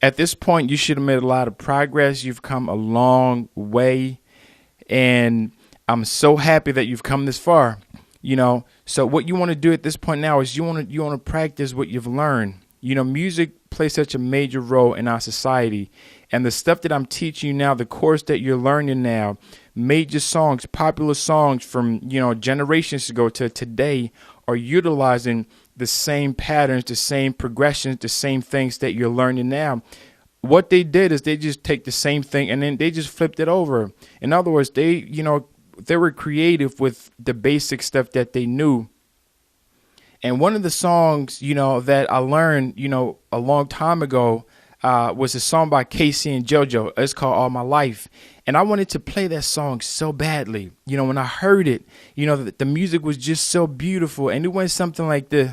At this point, you should have made a lot of progress. You've come a long way, and I'm so happy that you've come this far. So what you want to do at this point now is you want to practice what you've learned. Music plays such a major role in our society, and the stuff that I'm teaching you now, the course that you're learning now, major songs, popular songs from generations ago to today are utilizing the same patterns, the same progressions, the same things that you're learning now. What they did is they just take the same thing and then they just flipped it over. In other words, they were creative with the basic stuff that they knew. And one of the songs, that I learned, a long time ago was a song by Casey and JoJo. It's called All My Life. And I wanted to play that song so badly. When I heard it, the music was just so beautiful. And it went something like this.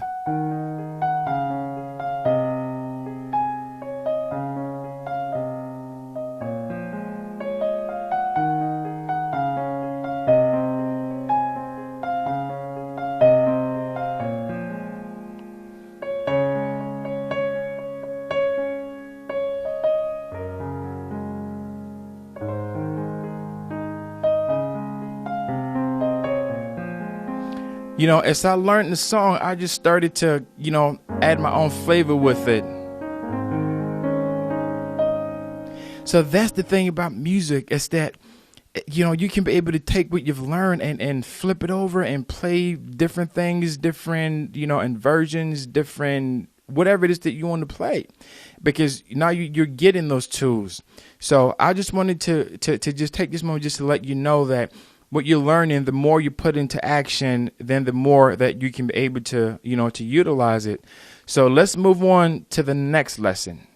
As I learned the song, I just started to, add my own flavor with it. So that's the thing about music, is that, you can be able to take what you've learned and flip it over and play different things, different, inversions, different, whatever it is that you want to play, because now you're getting those tools. So I just wanted to just take this moment just to let you know that what you're learning, the more you put into action, then the more that you can be able to, to utilize it. So let's move on to the next lesson.